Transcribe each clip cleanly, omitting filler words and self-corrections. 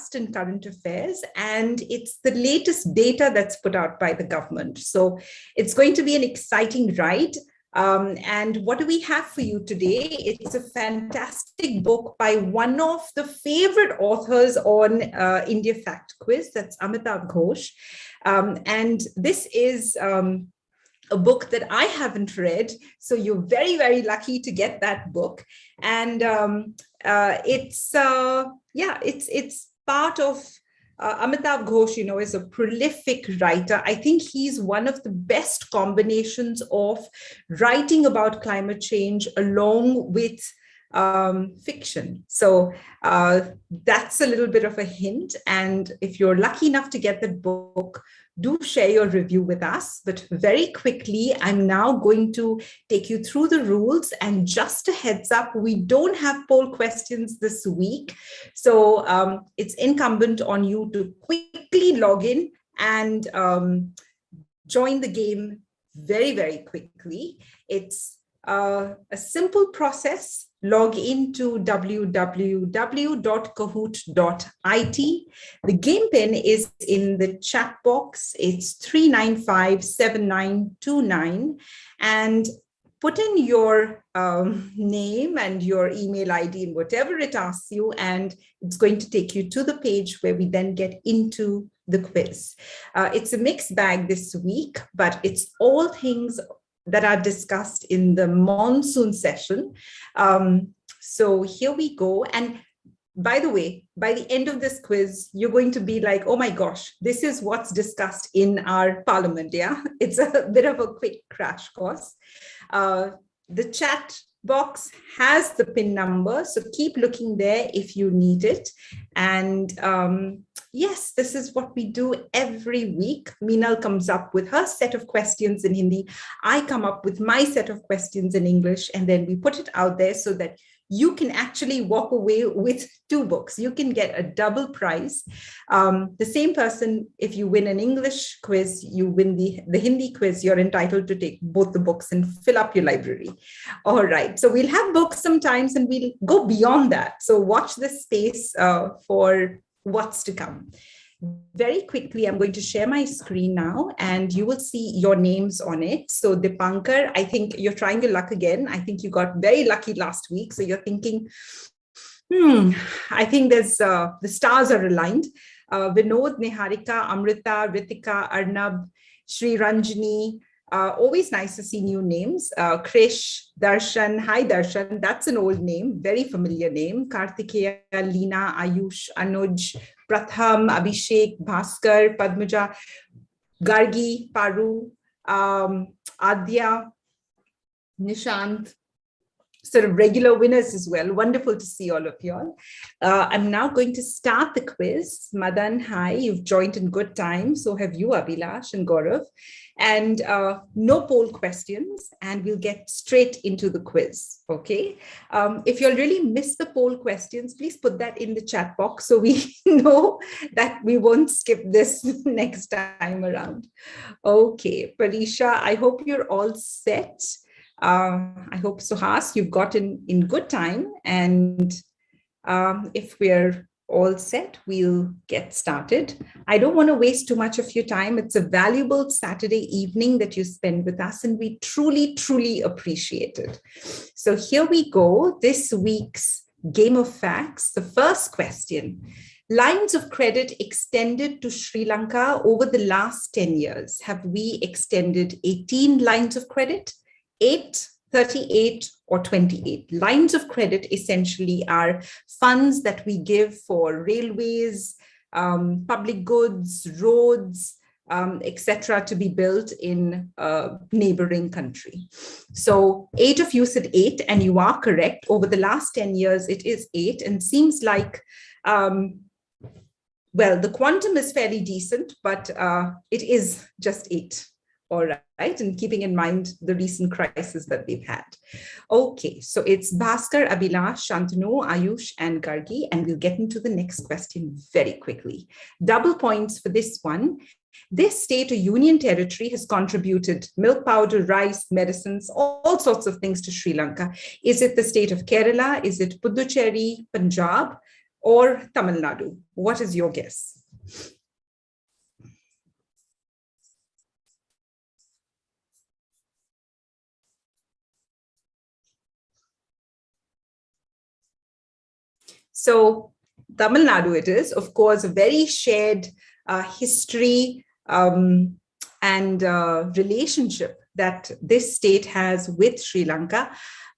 just in current affairs, and it's the latest data that's put out by the government. So it's going to be an exciting ride. And what do we have for you today? It's a fantastic book by one of the favorite authors on India Fact Quiz, that's Amitav Ghosh. And this is a book that I haven't read, so you're very, very lucky to get that book. And it's part of Amitav Ghosh, is a prolific writer. I think he's one of the best combinations of writing about climate change along with fiction. So that's a little bit of a hint. And if you're lucky enough to get the book, do share your review with us. But very quickly, I'm now going to take you through the rules. And just a heads up, we don't have poll questions this week. So it's incumbent on you to quickly log in and join the game very, very quickly. It's a simple process. Log into www.kahoot.it. The game pin is in the chat box. It's 3957929. And put in your name and your email ID and whatever it asks you, and it's going to take you to the page where we then get into the quiz. It's a mixed bag this week, but it's all things that are discussed in the monsoon session. So here we go. And by the way, by the end of this quiz, you're going to be like, oh my gosh, this is what's discussed in our parliament. Yeah, it's a bit of a quick crash course. The chat box has the pin number, so keep looking there if you need it. And yes, this is what we do every week. Meenal comes up with her set of questions in Hindi. I come up with my set of questions in English, and then we put it out there so that you can actually walk away with 2 books. You can get a double prize. The same person, if you win an English quiz, you win the Hindi quiz, you're entitled to take both the books and fill up your library. All right, so we'll have books sometimes and we'll go beyond that. So watch this space for what's to come. Very quickly, I'm going to share my screen now and you will see your names on it. So Dipankar, I think you're trying your luck again. I think you got very lucky last week. So you're thinking, I think there's the stars are aligned. Vinod, Niharika, Amrita, Ritika, Arnab, Sri Ranjini. Always nice to see new names. Krish, Darshan, hi Darshan, that's an old name, very familiar name. Kartikeya, Leena, Ayush, Anuj, Pratham, Abhishek, Bhaskar, Padmaja, Gargi, Paru, Adya, Nishant, sort of regular winners as well. Wonderful to see all of you all. I'm now going to start the quiz. Madan, hi, you've joined in good time. So have you, Abhilash and Gaurav. And no poll questions, and we'll get straight into the quiz, okay? If you'll really miss the poll questions, please put that in the chat box so we know that we won't skip this next time around. Okay, Parisha, I hope you're all set. I hope, Suhas, you've gotten in good time. And if we're all set, we'll get started. I don't want to waste too much of your time. It's a valuable Saturday evening that you spend with us, and we truly, truly appreciate it. So here we go. This week's Game of Facts. The first question. Lines of credit extended to Sri Lanka over the last 10 years. Have we extended 18 lines of credit? 8, 38, or 28. Lines of credit essentially are funds that we give for railways, public goods, roads, etc., to be built in a neighboring country. So 8 of you said 8, and you are correct. Over the last 10 years, it is 8, and seems like, well, the quantum is fairly decent, but it is just 8. All right, and keeping in mind the recent crisis that we've had. Okay, so it's Bhaskar, Abhilash, Shantanu, Ayush, and Gargi, and we'll get into the next question very quickly. Double points for this one. This state or union territory has contributed milk powder, rice, medicines, all sorts of things to Sri Lanka. Is it the state of Kerala? Is it Puducherry, Punjab, or Tamil Nadu? What is your guess? So Tamil Nadu it is, of course, a very shared history and relationship that this state has with Sri Lanka.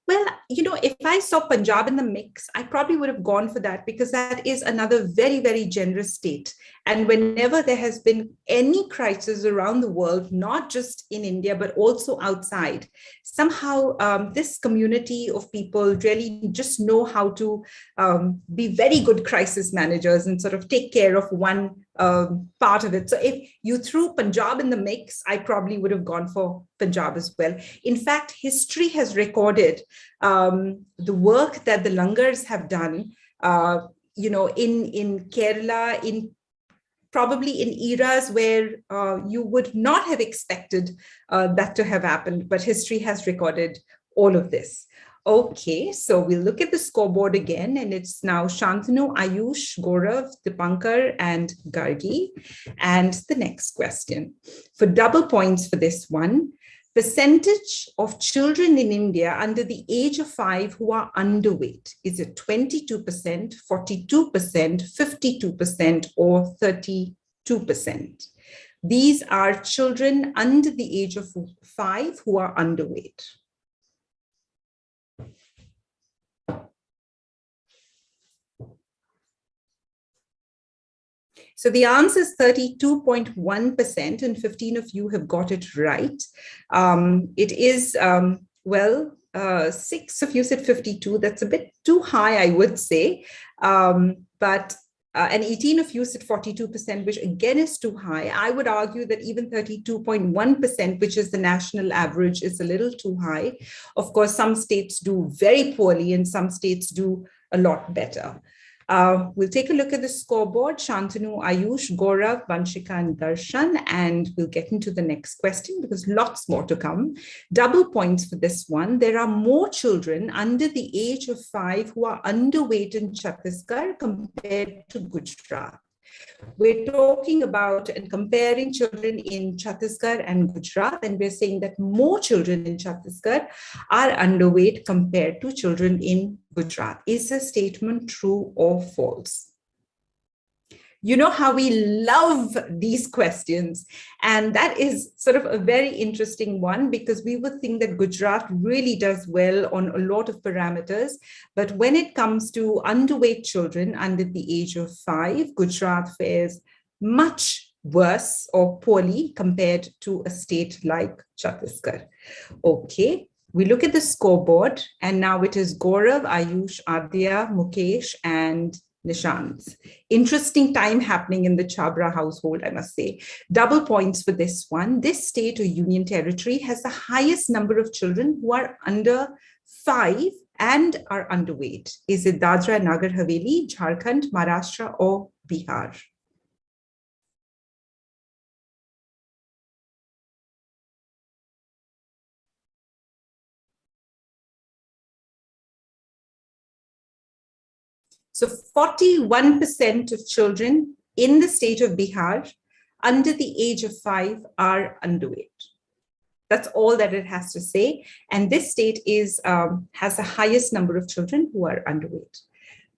Well, if I saw Punjab in the mix, I probably would have gone for that because that is another very, very generous state. And whenever there has been any crisis around the world, not just in India, but also outside, somehow this community of people really just know how to be very good crisis managers and sort of take care of one part of it. So if you threw Punjab in the mix, I probably would have gone for Punjab as well. In fact, history has recorded the work that the Langars have done, in Kerala, probably in eras where you would not have expected that to have happened, but history has recorded all of this. Okay, so we'll look at the scoreboard again, and it's now Shantanu, Ayush, Gaurav, Dipankar, and Gargi. And the next question. For double points for this one, percentage of children in India under the age of 5 who are underweight. Is it 22%, 42%, 52%, or 32%? These are children under the age of 5 who are underweight. So the answer is 32.1%, and 15 of you have got it right. It is, 6 of you said 52. That's a bit too high, I would say. And 18 of you said 42%, which again is too high. I would argue that even 32.1%, which is the national average, is a little too high. Of course, some states do very poorly and some states do a lot better. We'll take a look at the scoreboard. Shantanu, Ayush, Gaurav, Vanshika, and Darshan, and we'll get into the next question because lots more to come. Double points for this one. There are more children under the age of 5 who are underweight in Chhattisgarh compared to Gujarat. We're talking about and comparing children in Chhattisgarh and Gujarat, and we're saying that more children in Chhattisgarh are underweight compared to children in Gujarat. Is the statement true or false? You know how we love these questions. And that is sort of a very interesting one because we would think that Gujarat really does well on a lot of parameters. But when it comes to underweight children under the age of 5, Gujarat fares much worse or poorly compared to a state like Chhattisgarh. Okay. We look at the scoreboard, and now it is Gaurav, Ayush, Adya, Mukesh, and Nishant. Interesting time happening in the Chabra household, I must say. Double points for this one. This state or union territory has the highest number of children who are under 5 and are underweight. Is it Dadra and Nagar Haveli, Jharkhand, Maharashtra, or Bihar? So 41% of children in the state of Bihar under the age of 5 are underweight. That's all that it has to say. And this state has the highest number of children who are underweight.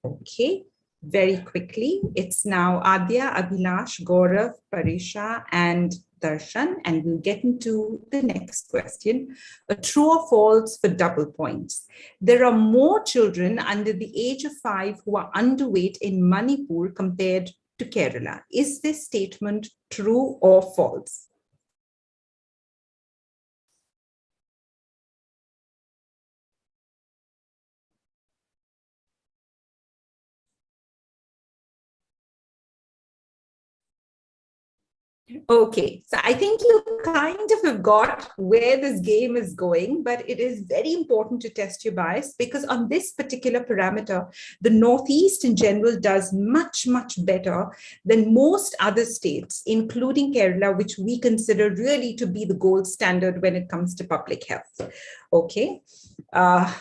Okay, very quickly. It's now Adya, Abhilash, Gaurav, Parisha, and Darshan, and we'll get into the next question. A true or false for double points. There are more children under the age of 5 who are underweight in Manipur compared to Kerala. Is this statement true or false? Okay, so I think you kind of have got where this game is going, but it is very important to test your bias because on this particular parameter, the Northeast in general does much, much better than most other states, including Kerala, which we consider really to be the gold standard when it comes to public health. Okay, a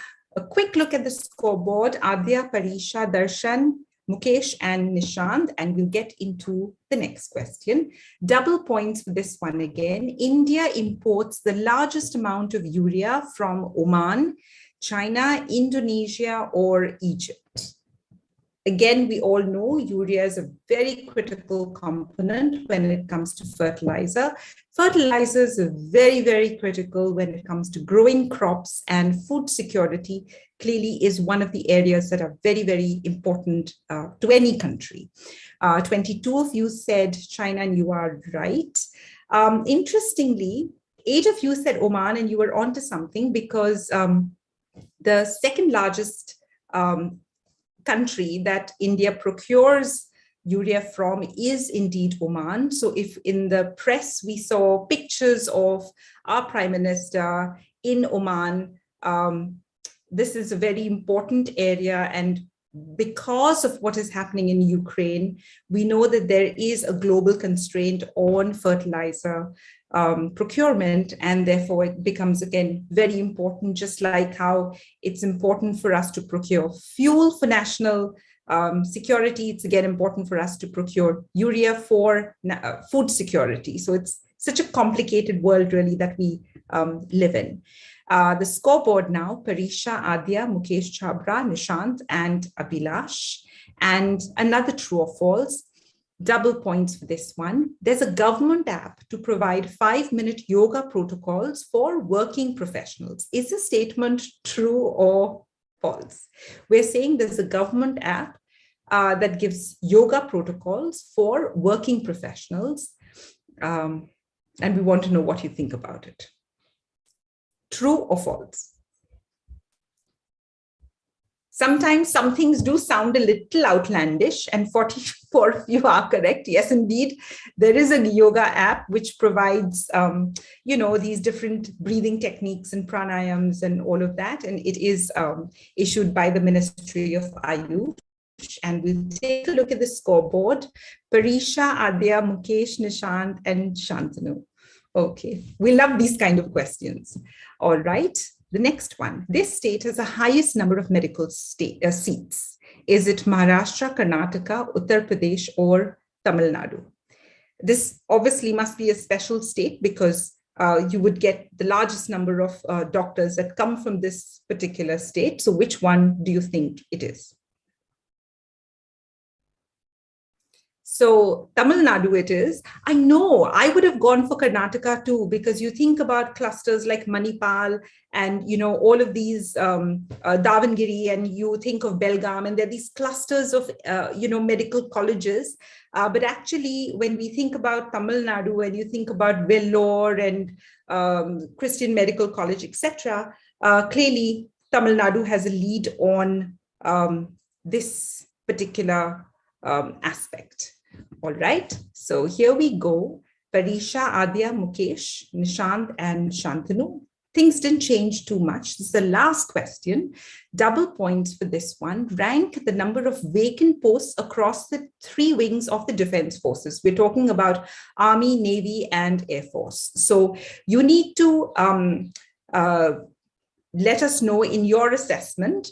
quick look at the scoreboard. Adya, Parisha, Darshan, Mukesh and Nishant, and we'll get into the next question. Double points for this one again. India imports the largest amount of urea from Oman, China, Indonesia, or Egypt. Again, we all know urea is a very critical component when it comes to fertilizer. Fertilizers are very, very critical when it comes to growing crops, and food security clearly is one of the areas that are very, very important to any country. 22 of you said China, and you are right. Interestingly, 8 of you said Oman, and you were onto something, because the second largest country that India procures urea from is indeed Oman. So if in the press we saw pictures of our Prime Minister in Oman, this is a very important area. And because of what is happening in Ukraine, we know that there is a global constraint on fertilizer procurement, and therefore it becomes again very important, just like how it's important for us to procure fuel for national security. It's again important for us to procure urea for food security. So it's such a complicated world really that we live in. The scoreboard now: Parisha, Adya, Mukesh Chabra, Nishant, and Abhilash. And another true or false. Double points for this one. There's a government app to provide 5-minute yoga protocols for working professionals. Is the statement true or false? We're saying there's a government app that gives yoga protocols for working professionals. And we want to know what you think about it. True or false? Sometimes some things do sound a little outlandish, and 44 of you are correct. Yes, indeed, there is a yoga app which provides, these different breathing techniques and pranayams and all of that. And it is issued by the Ministry of Ayush. And we'll take a look at the scoreboard. Parisha, Adya, Mukesh, Nishant, and Shantanu. Okay, we love these kind of questions. All right. The next one. This state has the highest number of medical seats. Is it Maharashtra, Karnataka, Uttar Pradesh, or Tamil Nadu? This obviously must be a special state, because you would get the largest number of doctors that come from this particular state. So which one do you think it is? So Tamil Nadu it is. I know, I would have gone for Karnataka too, because you think about clusters like Manipal and, all of these Davangere, and you think of Belgaum, and there are these clusters of, medical colleges. But actually, when we think about Tamil Nadu, and you think about Vellore and Christian Medical College, etc., clearly Tamil Nadu has a lead on this particular aspect. All right, so here we go. Parisha, Adya, Mukesh, Nishant, and Shantanu. Things didn't change too much. This is the last question. Double points for this one. Rank the number of vacant posts across the 3 wings of the Defense Forces. We're talking about Army, Navy, and Air Force. So you need to let us know in your assessment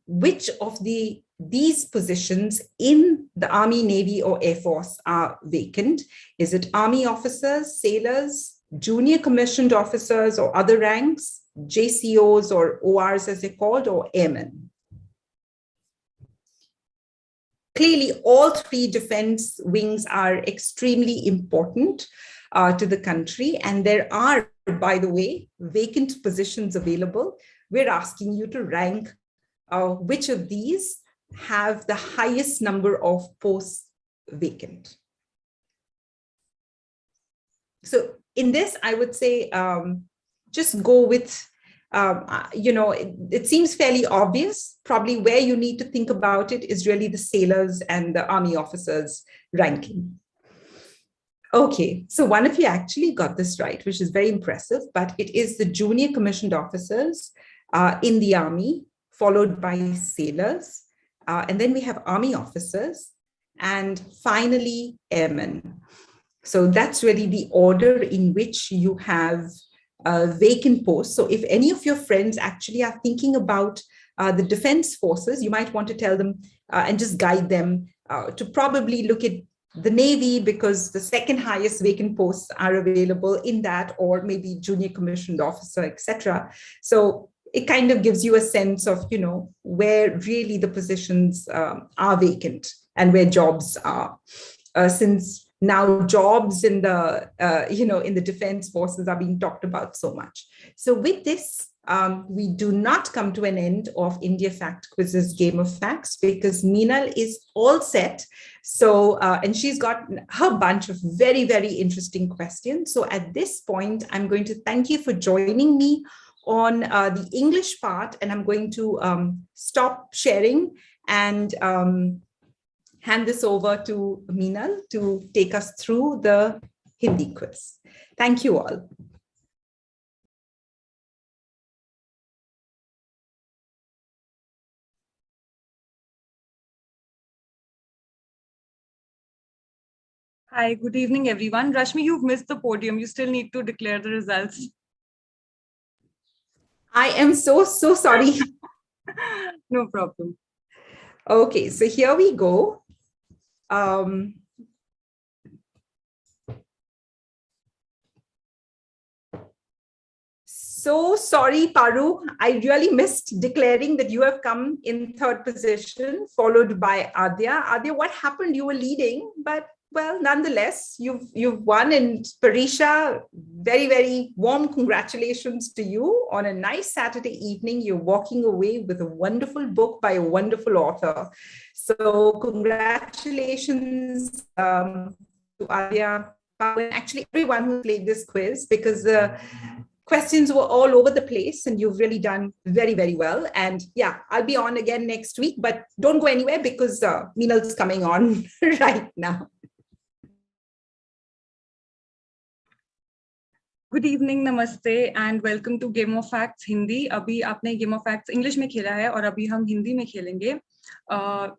which of these positions in the Army, Navy, or Air Force are vacant. Is it Army officers, sailors, junior commissioned officers or other ranks, JCOs or ORs as they're called, or airmen? Clearly, all 3 defense wings are extremely important to the country, and there are, by the way, vacant positions available. We're asking you to rank which of these have the highest number of posts vacant. So in this, I would say just go with, it seems fairly obvious. Probably where you need to think about it is really the sailors and the Army officers ranking. Okay, so one of you actually got this right, which is very impressive, but it is the junior commissioned officers in the Army, followed by sailors. And then we have Army officers, and finally airmen. So that's really the order in which you have vacant posts. So if any of your friends actually are thinking about the defense forces, you might want to tell them and just guide them to probably look at the Navy, because the second highest vacant posts are available in that, or maybe junior commissioned officer, etc. So it kind of gives you a sense of, where really the positions are vacant and where jobs are. Since now jobs in the, in the defense forces are being talked about so much. So with this, we do not come to an end of India Fact Quiz's Game of Facts, because Meenal is all set. So, and she's got her bunch of very, very interesting questions. So at this point, I'm going to thank you for joining me on the English part, and I'm going to stop sharing and hand this over to Meenal to take us through the Hindi quiz. Thank you all. Hi, good evening, everyone. Rashmi, you've missed the podium. You still need to declare the results. I am so sorry. No problem. Okay, so here we go. So sorry, Paru. I really missed declaring that you have come in third position, followed by Adya. Adya, what happened? You were leading, but well, nonetheless, you've won. And Parisha, very, very warm congratulations to you on a nice Saturday evening. You're walking away with a wonderful book by a wonderful author. So congratulations to Adya, and actually everyone who played this quiz, because the questions were all over the place and you've really done very, very well. And yeah, I'll be on again next week, but don't go anywhere, because Meenal's coming on right now. Good evening, namaste, and welcome to Game of Facts Hindi. अभी आपने Game of Facts English में खेला है और अभी हम हिंदी में खेलेंगे.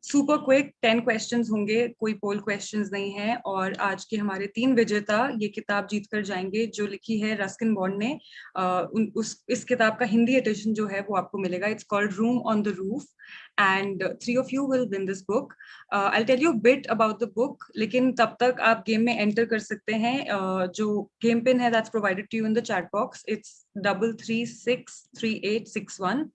Super quick 10 questions होंगे, कोई poll questions नहीं है. और आज के हमारे 3 विजेता ये किताब जीत कर जाएंगे जो लिखी है रस्किन बॉन्ड ने. इस किताब का हिंदी एडिशन जो है वो आपको मिलेगा. It's called Room on the Roof, and 3 of you will win this book. I'll tell you a bit about the book, लेकिन तब तक आप गेम में एंटर कर सकते हैं. जो गेम पिन है that's provided to you in the chat box. It's 3363861.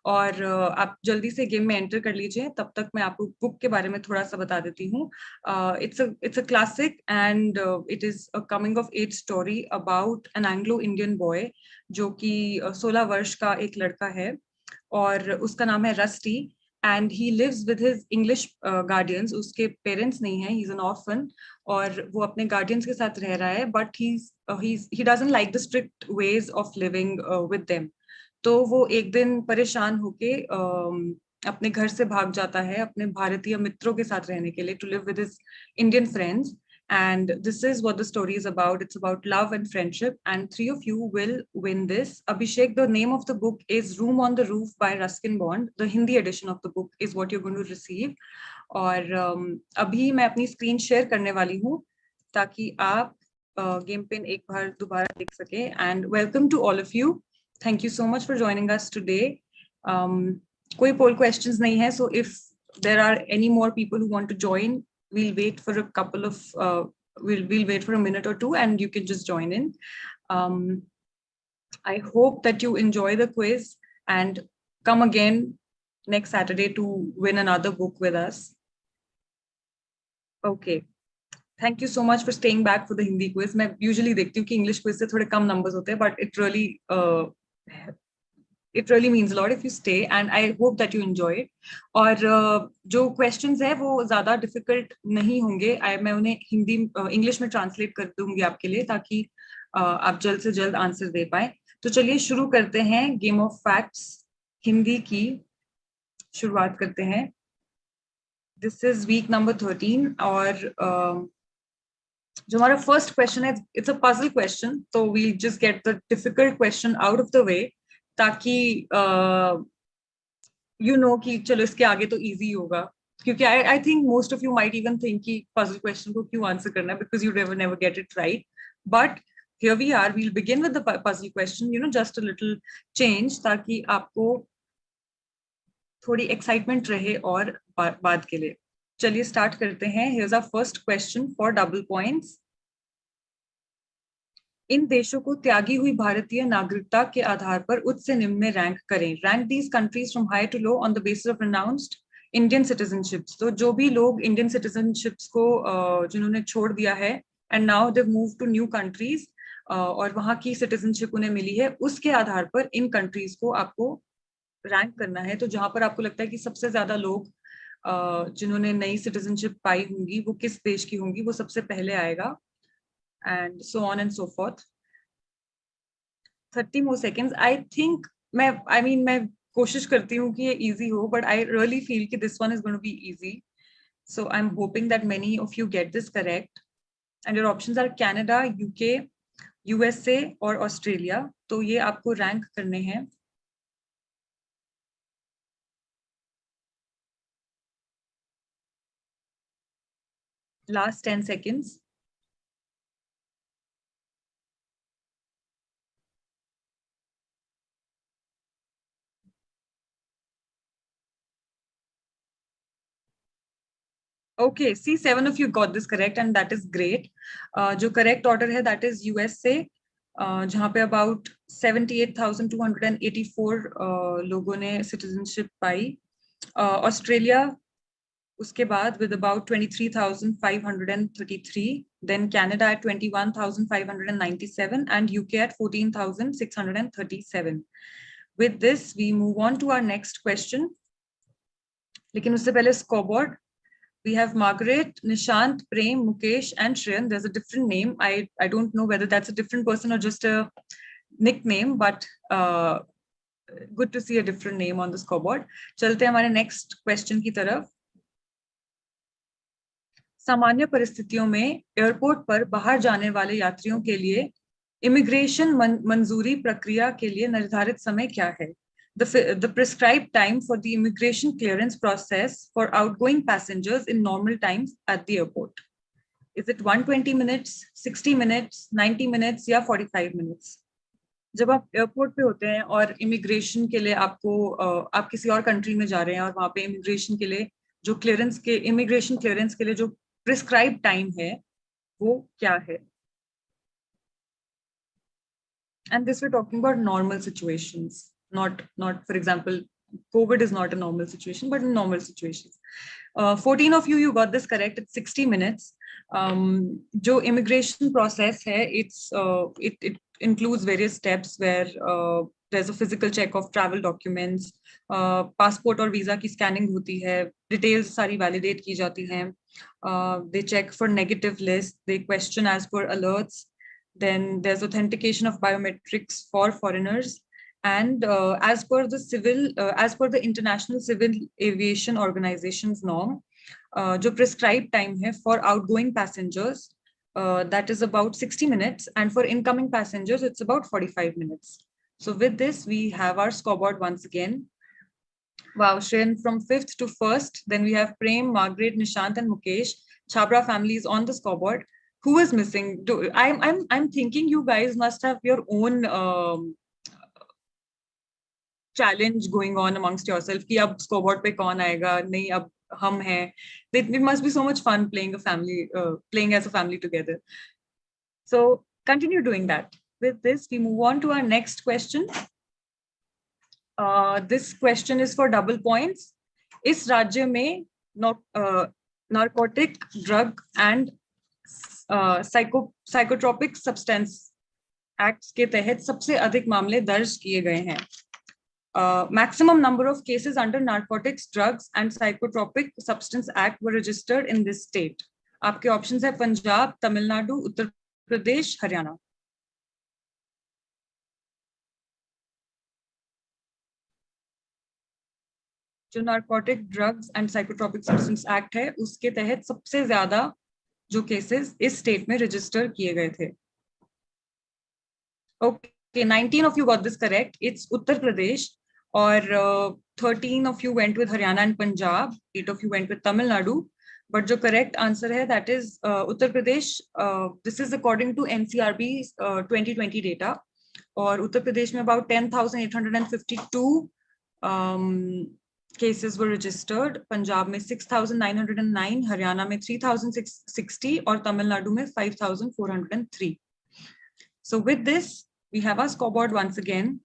और आप जल्दी से गेम में एंटर कर लीजिए. तब तक मैं आपको बुक के बारे में थोड़ा सा बता देती हूँ. It's a classic, and it is a coming of age story about an Anglo-Indian boy जो कि 16 वर्ष का एक लड़का है और उसका नाम है rusty. And he lives with his English guardians. उसके parents नहीं हैं. He's an orphan. और वो अपने guardians के साथ रह रहा है. But he doesn't like the strict ways of living with them. तो वो एक दिन परेशान होके अपने घर से भाग जाता है अपने भारतीय मित्रों के साथ रहने के लिए, to live with his Indian friends. And this is what the story is about. It's about love and friendship, and 3 of you will win this. Abhishek, the name of the book is Room on the Roof by Ruskin Bond. The Hindi edition of the book is what you're going to receive. और अभी मैं अपनी screen share करने वाली हूँ ताकि आप game pin एक बार दोबारा देख सकें. And welcome to all of you. Thank you so much for joining us today. कोई poll questions नहीं है, so if there are any more people who want to join, we'll wait for a couple of we'll wait for a minute or two and you can just join in. I hope that you enjoy the quiz and come again next Saturday to win another book with us. Okay, thank you so much for staying back for the Hindi quiz. मैं usually देखती हूँ कि English quiz से थोड़े कम numbers होते हैं, but it really means a lot if you stay, and I hope that you enjoy it. और जो questions है वो ज़्यादा difficult नहीं होंगे. मैं उन्हें हिंदी English में translate कर दूँगी आपके लिए ताकि आप जल्द से जल्द आंसर दे पाए. तो चलिए शुरू करते हैं. Game of Facts हिंदी की शुरुआत करते हैं. This is week number 13 और जो हमारा first question है, it's a puzzle question, so we'll just get the difficult question out of the way ताकि you know कि चलो इसके आगे तो easy होगा. क्योंकि I think most of you might even think कि puzzle question को क्यों answer करना है, because you never get it right. But here we are. We'll begin with the puzzle question, just a little change, ताकि आपको थोड़ी excitement रहे और बाद के लिए. चलिए start करते हैं. Here's our first question for double points. इन देशों को त्यागी हुई भारतीय नागरिकता के आधार पर उच्च से निम्न में रैंक करें. Rank these countries from high to low on the basis of renounced Indian citizenships. तो जो भी लोग Indian citizenships को जिन्होंने छोड़ दिया है and now they've moved to new countries और वहाँ की citizenship उन्हें मिली है, उसके आधार पर इन countries को आपको रैंक करना है. तो जहां पर आपको लगता है कि सबसे ज्यादा लोग जिन्होंने नई citizenship पाई होंगी वो किस देश की होंगी, वो सबसे पहले आएगा. And so on and so forth. 30 more seconds. I think मैं कोशिश करती हूँ कि ये easy हो, but I really feel कि this one is going to be easy. So I'm hoping that many of you get this correct. And your options are Canada, UK, USA और Australia. तो ये आपको rank करने हैं. Last 10 seconds. Okay, see, 7 of you got this correct, and that is great. जो correct order है, that is USA, जहाँ पे about 78,284 लोगों ने citizenship पाई. Australia उसके बाद with about 23,533, then Canada at 21,597, and UK at 14,637. With this, we move on to our next question. लेकिन उससे पहले scoreboard. We have Margaret, Nishant, Prem, Mukesh, and Shreyan. There's a different name. I don't know whether that's a different person or just a nickname, but good to see a different name on the scoreboard. चलते हैं हमारे next question की तरफ. सामान्य परिस्थितियों में airport पर बाहर जाने वाले यात्रियों के लिए इमिग्रेशन मंजूरी प्रक्रिया के लिए निर्धारित समय क्या है? The prescribed time for the immigration clearance process for outgoing passengers in normal times at the airport. Is it 120 minutes, 60 minutes, 90 minutes या 45 minutes? जब आप एयरपोर्ट पे होते हैं और इमिग्रेशन के लिए आप किसी और कंट्री में जा रहे हैं और वहाँ पे इमिग्रेशन के लिए जो इमिग्रेशन क्लियरेंस के लिए जो प्रिस्क्राइब टाइम है वो क्या है? And this we're talking about normal situations. Not for example, COVID is not a normal situation, but in normal situations. 14 of you got this correct. It's 60 minutes. जो immigration process है, it includes various steps where there's a physical check of travel documents, passport और visa की scanning होती है, details सारी validate की जाती हैं, they check for negative list, they question as per alerts, then there's authentication of biometrics for foreigners. And as per the International Civil Aviation Organization's norm, जो prescribed time है for outgoing passengers, that is about 60 minutes, and for incoming passengers, it's about 45 minutes. So with this, we have our scoreboard once again. Wow, Shreyan from 5th to 1st. Then we have Prem, Margaret, Nishant, and Mukesh. Chabra family is on the scoreboard. Who is missing? I'm thinking you guys must have your own challenge going on amongst yourself कि अब scoreboard पे कौन आएगा, नहीं अब हम हैं. It must be so much fun playing as a family together. So continue doing that. With this, we move on to our next question. This question is for double points. इस राज्य में narcotic, drug and psychotropic substance acts के तहत सबसे अधिक मामले दर्ज किए गए हैं. Maximum number of cases under Narcotics, Drugs and Psychotropic Substance Act were registered in this state. आपके options है पंजाब, तमिलनाडु, उत्तर प्रदेश, हरियाणा. जो Narcotic, Drugs and Psychotropic Substance Act है, उसके तहत सबसे ज्यादा जो cases इस state में register किए गए थे. Okay, 19 of you got this correct. It's Uttar Pradesh. Or 13 of you went with Haryana and Punjab, 8 of you went with Tamil Nadu, but जो करेक्ट आंसर है that is Uttar Pradesh. This is according to NCRB 2020 data. और उत्तर प्रदेश में about 10,852 cases were registered. Punjab में 6,909, हरियाणा में 3,660 और तमिलनाडु में 5,403. So with this, we have our scoreboard once again.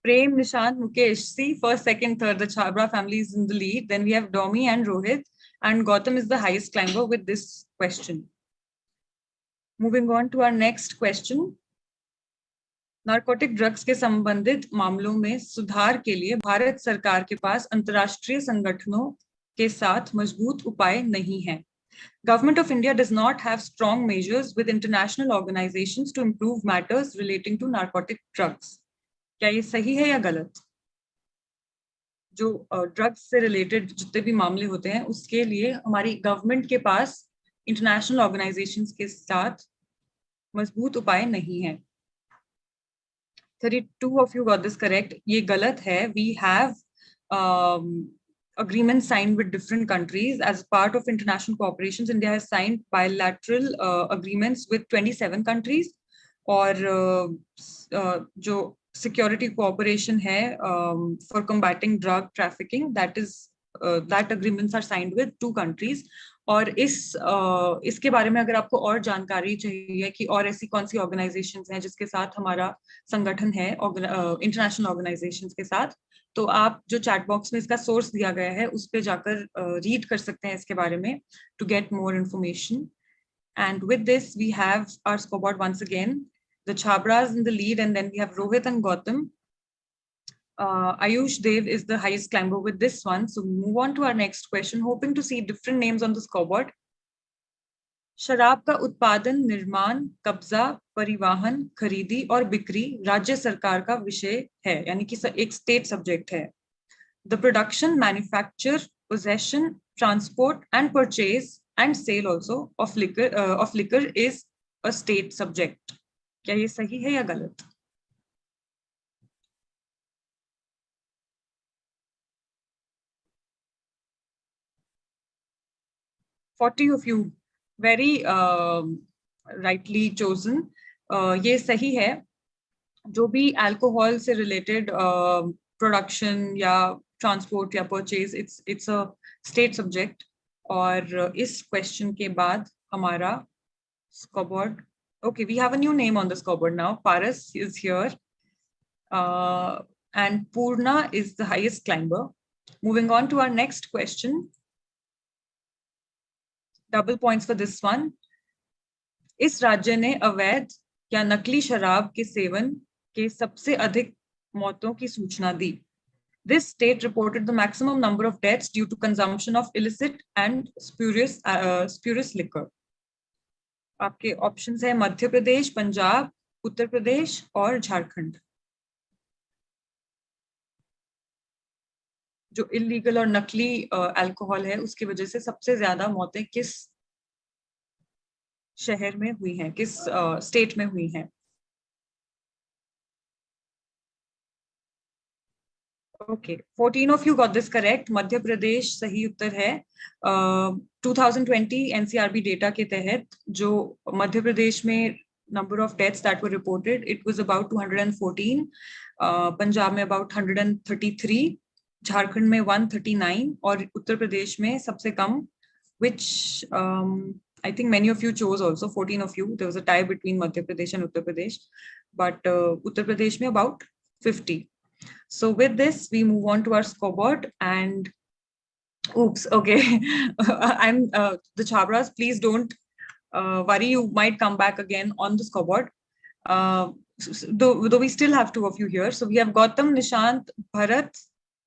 Prem, Nishant, Mukesh, see, first, second, third, the Chabra family is in the lead. Then we have Domi and Rohit, and Gautam is the highest climber with this question. Moving on to our next question. Narcotic drugs के संबंधित मामलों में सुधार के लिए भारत सरकार के पास अंतर्राष्ट्रीय संगठनों के साथ मजबूत उपाय नहीं है. Government of India does not have strong measures with international organizations to improve matters relating to narcotic drugs. क्या ये सही है या गलत? जो ड्रग्स से रिलेटेड जितने भी मामले होते हैं उसके लिए हमारी गवर्नमेंट के पास इंटरनेशनल ऑर्गेनाइजेशंस के साथ मजबूत उपाय नहीं है. 32 of you got this correct. ये गलत है. We have agreements signed with different countries as part of international cooperations. India has signed bilateral agreements with 27 countries. और जो security cooperation है for combating drug trafficking, that agreements are signed with 2 countries. और इसके बारे में अगर आपको और जानकारी चाहिए कि और ऐसी कौन सी ऑर्गेनाइजेशंस हैं जिसके साथ हमारा संगठन है इंटरनेशनल ऑर्गेनाइजेशंस के साथ, तो आप जो चैट बॉक्स में इसका सोर्स दिया गया है उस पे जाकर रीड कर सकते हैं इसके बारे में to get more information. And with this we have our scoreboard once again. The Chabras in the lead, and then we have Rohit and Gautam. Ayush Dev is the highest climber with this one. So we move on to our next question, hoping to see different names on the scoreboard. शराब का उत्पादन, निर्माण, कब्जा, परिवहन, खरीदी और बिक्री राज्य सरकार का विषय है, यानी कि एक स्टेट सब्जेक्ट है. The production, manufacture, possession, transport and purchase and sale also of liquor is a state subject. क्या ये सही है या गलत? Forty of you very rightly chosen. ये सही है. जो भी अल्कोहल से रिलेटेड प्रोडक्शन या ट्रांसपोर्ट या purchase, it's a state subject. और इस क्वेश्चन के बाद हमारा scoreboard. Okay, we have a new name on the scoreboard now. Paras is here. And Purna is the highest climber. Moving on to our next question. Double points for this one. इस राज्य ने अवैध या नकली शराब के seven के सबसे अधिक मौतों की सूचना दी. This state reported the maximum number of deaths due to consumption of illicit and spurious liquor. आपके ऑप्शंस है मध्य प्रदेश, पंजाब, उत्तर प्रदेश और झारखंड. जो इलीगल और नकली अल्कोहल है उसकी वजह से सबसे ज्यादा मौतें किस शहर में हुई हैं, किस स्टेट में हुई हैं? Okay, 14 of you got this correct. Madhya Pradesh सही उत्तर है. 2020 NCRB डेटा के तहत जो मध्य प्रदेश में number of deaths that were reported, it was about 214. Punjab में about 133, झारखंड में 139 और उत्तर प्रदेश में सबसे कम, which I think many of you chose also, 14 of you. There was a tie between Madhya Pradesh and Uttar Pradesh, but Uttar Pradesh में about 50. So with this, we move on to our scoreboard and oops, okay. The Chabras, please don't worry, you might come back again on the scoreboard. Though we still have 2 of you here. So we have Gautam, Nishant, Bharat.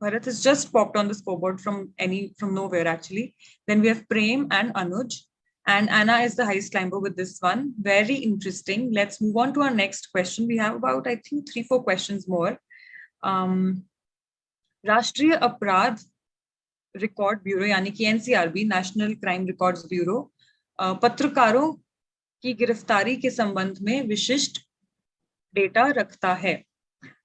Bharat has just popped on the scoreboard from nowhere actually. Then we have Prem and Anuj. And Anna is the highest climber with this one. Very interesting. Let's move on to our next question. We have about, I think, 3-4 questions more. राष्ट्रीय अपराध record bureau यानी कि NCRB, national crime records bureau, पत्रकारों की गिरफ्तारी के संबंध में विशिष्ट डेटा रखता है.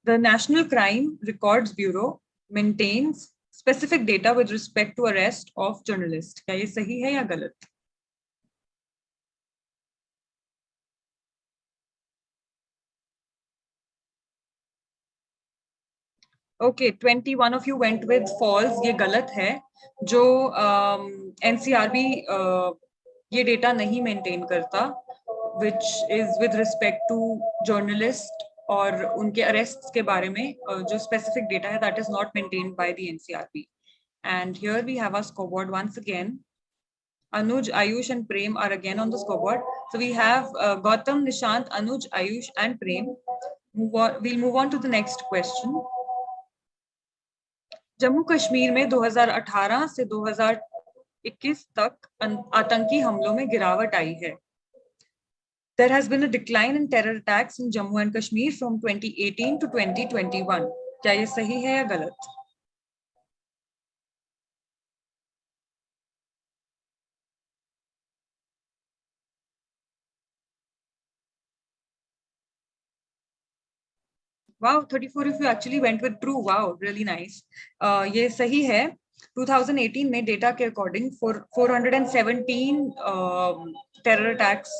The National Crime Records Bureau maintains specific data with respect to arrest of journalist. क्या ये सही है या गलत? Okay, 21 of you went with false. ये गलत है. जो NCRB ये डेटा नहीं मेंटेन करता, which is with respect to journalist और उनके arrests के बारे में जो specific data है, that is not maintained by the NCRB. And here we have our scoreboard once again. Anuj, Ayush and Prem are again on the scoreboard. So we have Gautam, Nishant, Anuj, Ayush and Prem. We'll move on to the next question. Jammu Kashmir में 2018 से 2021 तक आतंकी हमलों में गिरावट आई है. There has been a decline in terror attacks in Jammu and Kashmir from 2018 to 2021. क्या ये सही है या गलत? Wow, 34 of you actually went with true. Wow, really nice. ये सही है. 2018 में डेटा के अकॉर्डिंग 417 टेरर अटैक्स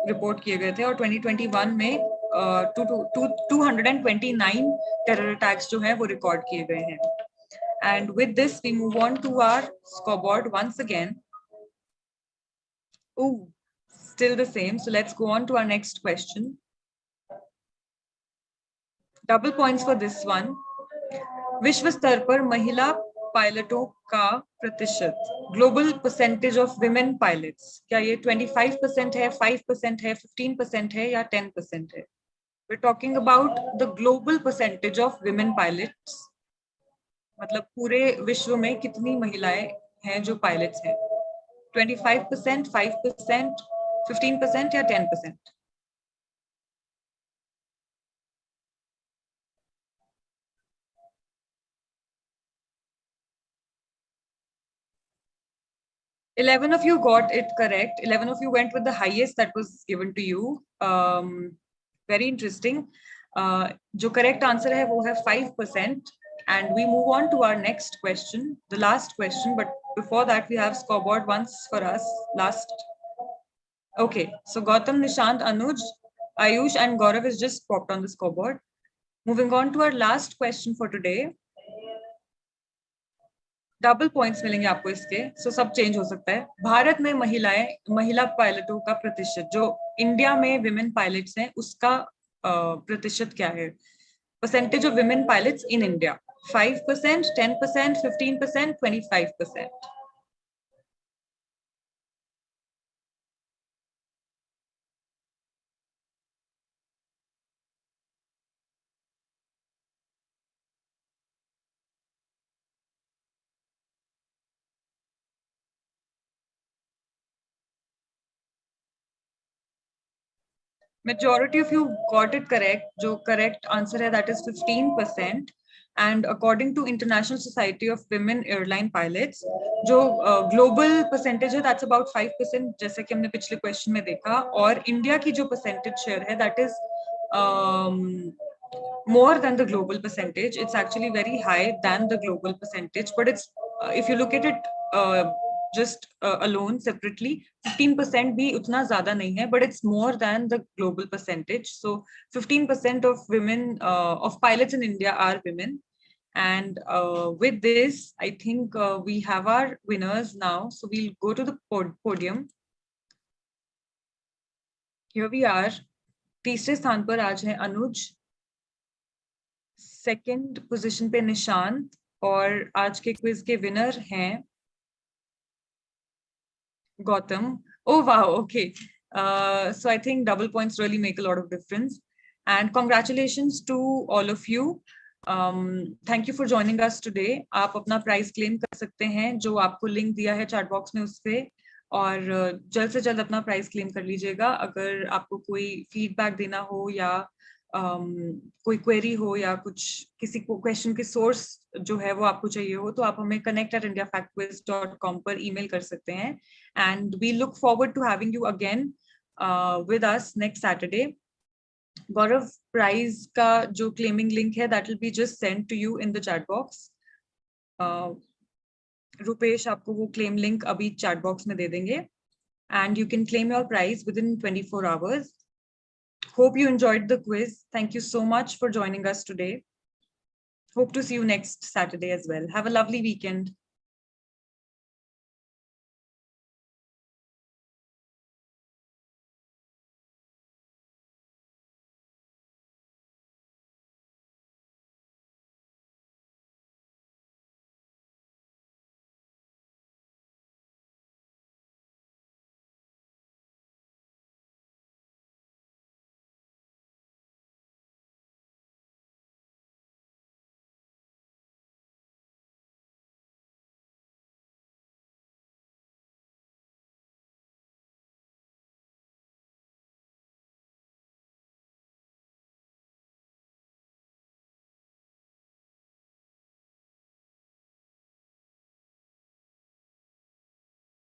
रिपोर्ट किए गए थे और 2021 में 229 टेरर अटैक्स जो हैं वो रिकॉर्ड किए गए हैं. And with this we move on to our scoreboard once again. Oh, still the same. So let's go on to our next question. Double points for this one. विश्व स्तर पर महिला पायलटों का प्रतिशत, global percentage of women pilots, क्या ये 25% है, 5% है, 15% है या 10% है? We're talking about the global percentage of women pilots. मतलब पूरे विश्व में कितनी महिलाएं हैं जो पायलट्स हैं? 25%, 5%, 15% या 10%? Eleven of you got it correct. 11 of you went with the highest that was given to you. Very interesting. जो correct answer है वो है 5%. And we move on to our next question, the last question. But before that, we have scoreboard once for us. Last. Okay, so Gautam, Nishant, Anuj, Ayush, and Gaurav is just popped on the scoreboard. Moving on to our last question for today. Double points मिलेंगे आपको इसके, सो सब change हो सकता है. भारत में महिला पायलटों का प्रतिशत, जो इंडिया में विमेन पायलट्स हैं उसका प्रतिशत क्या है? Percentage of women pilots in India, 5%, 10%, 15%, 25%. Majority of you got it correct. जो correct answer है that is 15%. And according to International Society of Women Airline Pilots, जो global percentage है that's about 5%, जैसे कि हमने पिछले question में देखा. और इंडिया की जो percentage share है that is more than the global percentage. It's actually very high than the global percentage. But it's if you look at it just alone separately, 15% भी उतना ज़्यादा नहीं है, but it's more than the global percentage. So 15% of women of pilots in India are women. And with this, I think we have our winners now. So we'll go to the podium. Here we are. तीसरे स्थान पर आज है अनुज, second position पे निशांत, और आज के quiz के विनर हैं Gautam. Oh wow, okay. So I think double points really make a lot of difference. And congratulations to all of you. Thank you for joining us today. आप अपना prize claim कर सकते हैं, जो आपको link दिया है चैट बॉक्स में उस पे, और जल्द से जल्द अपना प्राइज क्लेम कर लीजिएगा. अगर आपको कोई फीडबैक देना हो या कोई क्वेरी हो या कुछ किसी को क्वेश्चन की सोर्स जो है वो आपको चाहिए हो, तो आप हमें connect@indiafactquiz.com पर ईमेल कर सकते हैं. And we look forward to having you again with us next Saturday. Gaurav, prize का जो claiming link है that will be just sent to you in the chat box. Rupesh आपको वो क्लेम लिंक अभी चैट बॉक्स में दे देंगे and you can claim your prize within 24 hours. Hope you enjoyed the quiz. Thank you so much for joining us today. Hope to see you next Saturday as well. Have a lovely weekend.